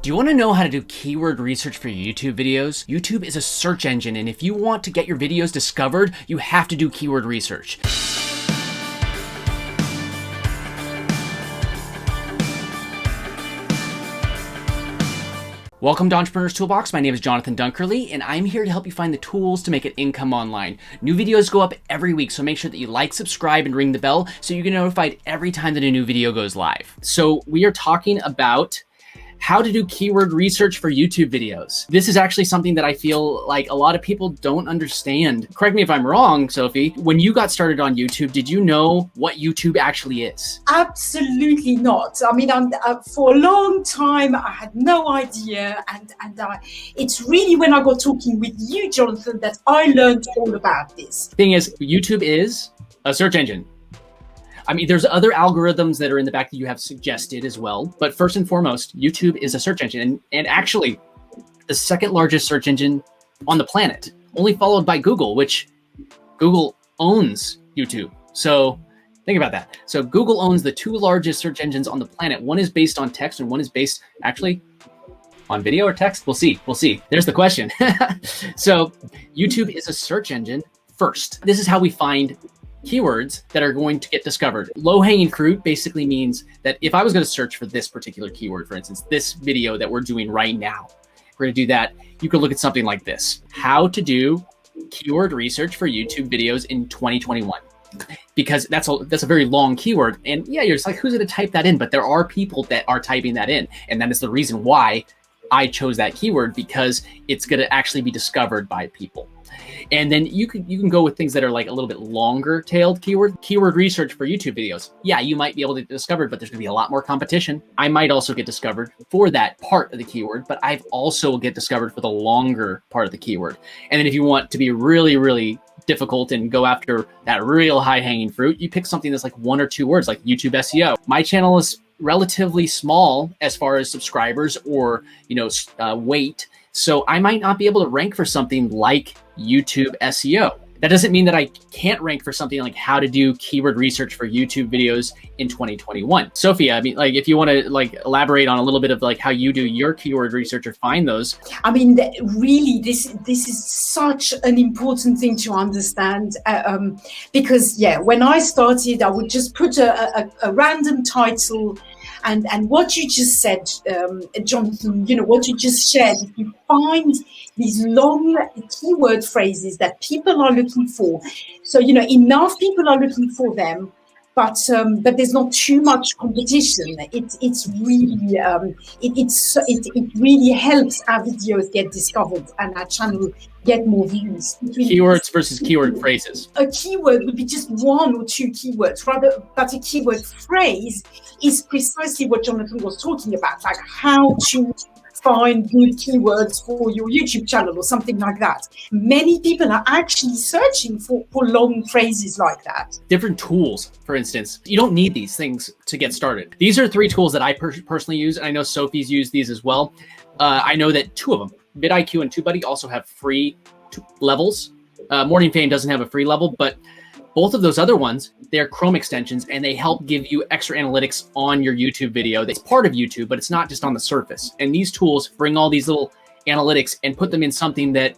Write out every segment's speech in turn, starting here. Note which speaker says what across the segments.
Speaker 1: Do you want to know how to do keyword research for your YouTube videos? YouTube is a search engine, and if you want to get your videos discovered, you have to do keyword research. Welcome to Entrepreneur's Toolbox. My name is Jonathan Dunkerley, and I'm here to help you find the tools to make an income online. New videos go up every week, so make sure that you like, subscribe, and ring the bell so you get notified every time that a new video goes live. So we are talking about how to do keyword research for YouTube videos. This is actually something that I feel like a lot of people don't understand. Correct me if I'm wrong, Sophie. When you got started on YouTube, did you know what YouTube actually is?
Speaker 2: Absolutely not. I mean, for a long time, I had no idea. And it's really when I got talking with you, Jonathan, that I learned all about this.
Speaker 1: Thing is, YouTube is a search engine. I mean, there's other algorithms that are in the back that you have suggested as well. But first and foremost, YouTube is a search engine and actually the second largest search engine on the planet, only followed by Google, which Google owns YouTube. So think about that. So Google owns the two largest search engines on the planet. One is based on text and one is based actually on video or text. We'll see. There's the question. So YouTube is a search engine first. This is how we find keywords that are going to get discovered. Low-hanging fruit basically means that if I was going to search for this particular keyword, for instance, this video that we're doing right now, we're going to do that. You could look at something like this: how to do keyword research for YouTube videos in 2021. Because that's a very long keyword. And yeah, you're just like, who's going to type that in? But there are people that are typing that in. And that is the reason why I chose that keyword, because it's going to actually be discovered by people. And then you can go with things that are like a little bit longer tailed keyword research for YouTube videos. Yeah, you might be able to get discovered, but there's gonna be a lot more competition. I might also get discovered for that part of the keyword, but I've also get discovered for the longer part of the keyword. And then if you want to be really, really difficult and go after that real high hanging fruit, you pick something that's like one or two words, like YouTube SEO. My channel is relatively small as far as subscribers or weight. So I might not be able to rank for something like YouTube SEO. That doesn't mean that I can't rank for something like how to do keyword research for YouTube videos in 2021. Sophia, I mean, like, if you want to elaborate on a little bit of like how you do your keyword research or find those.
Speaker 2: I mean, really, this is such an important thing to understand because when I started, I would just put a random title. And what you just said, Jonathan, what you just shared, if you find these long keyword phrases that people are looking for, so, enough people are looking for them, but there's not too much competition. It's really, it really helps our videos get discovered and our channel get more views.
Speaker 1: Keywords versus keyword phrases.
Speaker 2: A keyword would be just one or two keywords, rather, but a keyword phrase is precisely what Jonathan was talking about, like how to find good keywords for your YouTube channel or something like that. Many people are actually searching for long phrases like that.
Speaker 1: Different tools, for instance. You don't need these things to get started. These are three tools that I personally use, and I know Sophie's used these as well. I know that two of them, VidIQ and TubeBuddy, also have free levels. MorningFame doesn't have a free level, but both of those other ones, they're Chrome extensions, and they help give you extra analytics on your YouTube video. That's part of YouTube, but it's not just on the surface. And these tools bring all these little analytics and put them in something that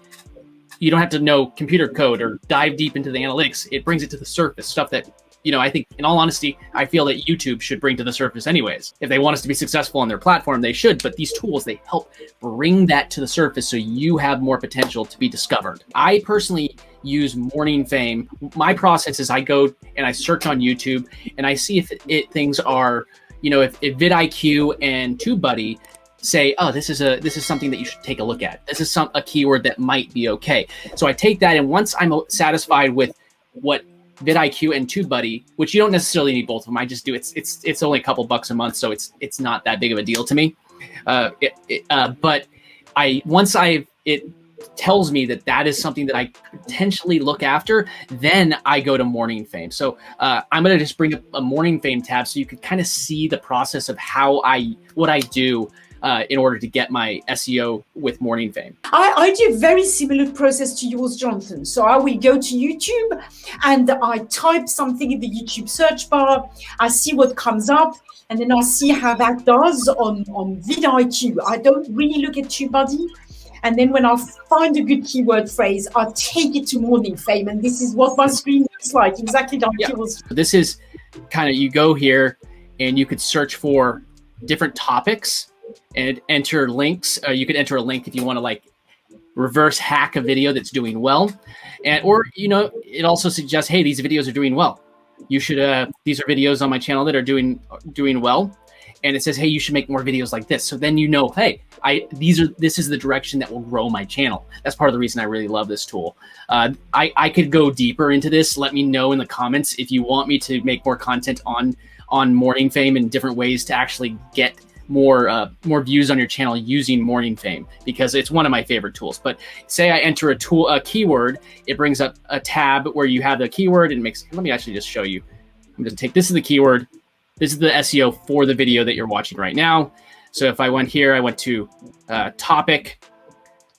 Speaker 1: you don't have to know computer code or dive deep into the analytics. It brings it to the surface, stuff that, I think, in all honesty, I feel that YouTube should bring to the surface anyways. If they want us to be successful on their platform, they should. But these tools, they help bring that to the surface so you have more potential to be discovered. I personally use MorningFame. My process is I go and I search on YouTube and I see if things are, if VidIQ and TubeBuddy say, oh, this is something that you should take a look at. This is a keyword that might be okay. So I take that, and once I'm satisfied with what VidIQ and TubeBuddy, which you don't necessarily need both of them, I just do it's only a couple bucks a month, so it's not that big of a deal to me. But it tells me that is something that I potentially look after, then I go to MorningFame. So I'm going to just bring up a MorningFame tab so you can kind of see the process of what I do in order to get my SEO with MorningFame.
Speaker 2: I do a very similar process to yours, Jonathan. So I will go to YouTube and I type something in the YouTube search bar. I see what comes up, and then I see how that does on VidIQ. I don't really look at TubeBuddy. And then when I find a good keyword phrase, I take it to MorningFame. And this is what my screen looks like, exactly like yours.
Speaker 1: This is kind of, you go here and you could search for different topics and enter links. You could enter a link if you want to like reverse hack a video that's doing well. And, or, you know, it also suggests, hey, these videos are doing well. You should, these are videos on my channel that are doing well. And it says, hey, you should make more videos like this. So then you know, hey, this is the direction that will grow my channel. That's part of the reason I really love this tool. I could go deeper into this. Let me know in the comments if you want me to make more content on MorningFame and different ways to actually get more views on your channel using MorningFame, because it's one of my favorite tools. But say I enter a keyword, it brings up a tab where you have the keyword and makes. Let me actually just show you. I'm going to take, this is the keyword. This is the SEO for the video that you're watching right now. So if I went here, I went to topic.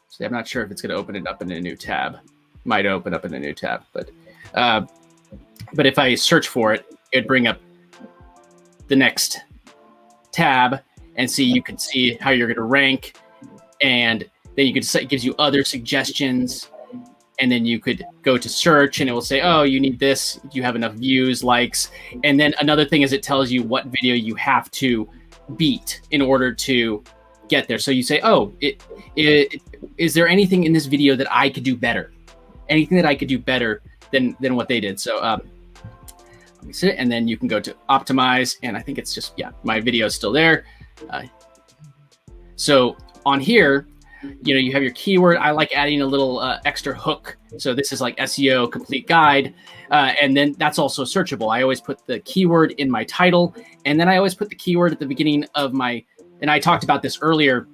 Speaker 1: So I'm not sure if it's going to open it up in a new tab. Might open up in a new tab, but if I search for it, it'd bring up the next tab, and see, you can see how you're going to rank, and then you could say, it gives you other suggestions. And then you could go to search and it will say, oh, you need this. You have enough views, likes. And then another thing is it tells you what video you have to beat in order to get there. So you say, oh, is there anything in this video that I could do better? Anything that I could do better than what they did? So let me see it. And then you can go to optimize. And I think it's just, yeah, my video is still there. So on here, you know, you have your keyword. I like adding a little extra hook. So this is like SEO complete guide. And then that's also searchable. I always put the keyword in my title. And then I always put the keyword at the beginning of my, and I talked about this earlier,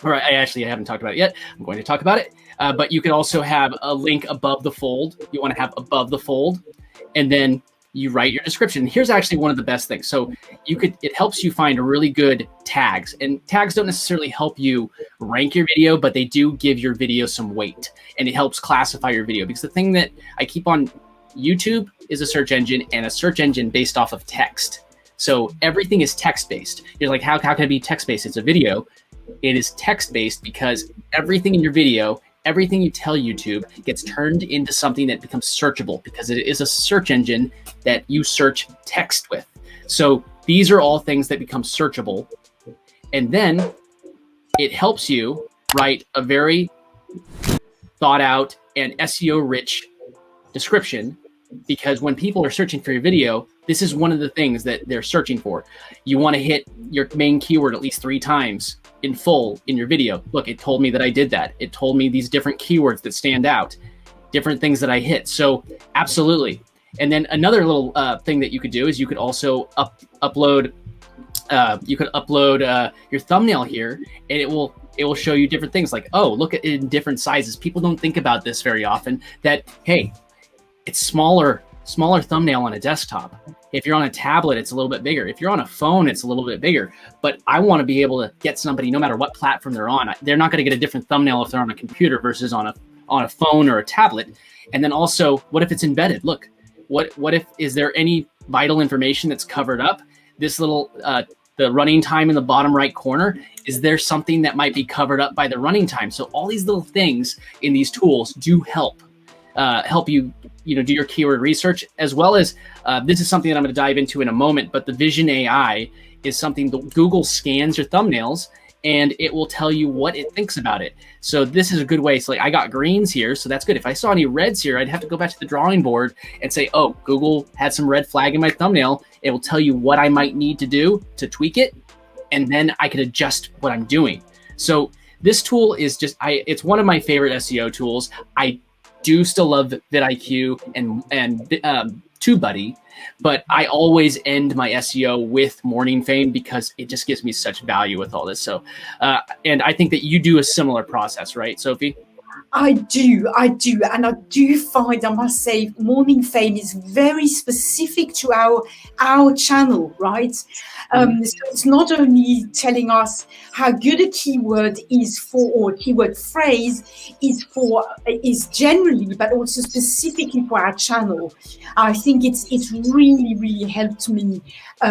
Speaker 1: or I haven't talked about it yet. I'm going to talk about it. But you could also have a link above the fold. You want to have above the fold. And then you write your description. Here's actually one of the best things. So it helps you find really good tags, and tags don't necessarily help you rank your video, but they do give your video some weight, and it helps classify your video. Because the thing that I keep on, YouTube is a search engine, and a search engine based off of text. So everything is text-based. You're like, how can it be text-based? It's a video. It is text-based because everything in your video, everything you tell YouTube gets turned into something that becomes searchable, because it is a search engine that you search text with. So these are all things that become searchable. And then it helps you write a very thought out and SEO rich description, because when people are searching for your video, this is one of the things that they're searching for. You want to hit your main keyword at least 3 times in full in your video. Look, it told me that I did that. It told me these different keywords that stand out, different things that I hit. So absolutely. And then another little thing that you could do is you could also upload your thumbnail here, and it will show you different things like, oh, look at it in different sizes. People don't think about this very often, that, hey, it's smaller thumbnail on a desktop. If you're on a tablet, it's a little bit bigger. If you're on a phone, it's a little bit bigger. But I want to be able to get somebody, no matter what platform they're on, they're not going to get a different thumbnail if they're on a computer versus on a phone or a tablet. And then also, what if it's embedded? Look, what if, is there any vital information that's covered up? This little, the running time in the bottom right corner, is there something that might be covered up by the running time? So all these little things in these tools do help you, do your keyword research, as well as this is something that I'm going to dive into in a moment. But the Vision AI is something that Google scans your thumbnails and it will tell you what it thinks about it. So this is a good way. So like, I got greens here, so that's good. If I saw any reds here, I'd have to go back to the drawing board and say, oh, Google had some red flag in my thumbnail. It will tell you what I might need to do to tweak it, and then I can adjust what I'm doing. So this tool is just, it's one of my favorite SEO tools. I do still love VidIQ and TubeBuddy, but I always end my SEO with MorningFame because it just gives me such value with all this. So, and I think that you do a similar process, right, Sophie?
Speaker 2: I do, and I do find, I must say, MorningFame is very specific to our channel, right? So it's not only telling us how good a keyword is for, or keyword phrase is generally, but also specifically for our channel. I think it's really helped me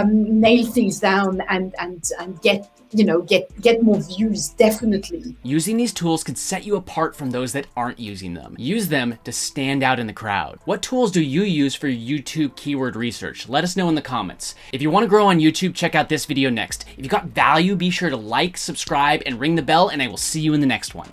Speaker 2: nail things down and get more views, definitely.
Speaker 3: Using these tools can set you apart from those that aren't using them. Use them to stand out in the crowd. What tools do you use for YouTube keyword research? Let us know in the comments. If you want to grow on YouTube, check out this video next. If you got value, be sure to like, subscribe, and ring the bell, and I will see you in the next one.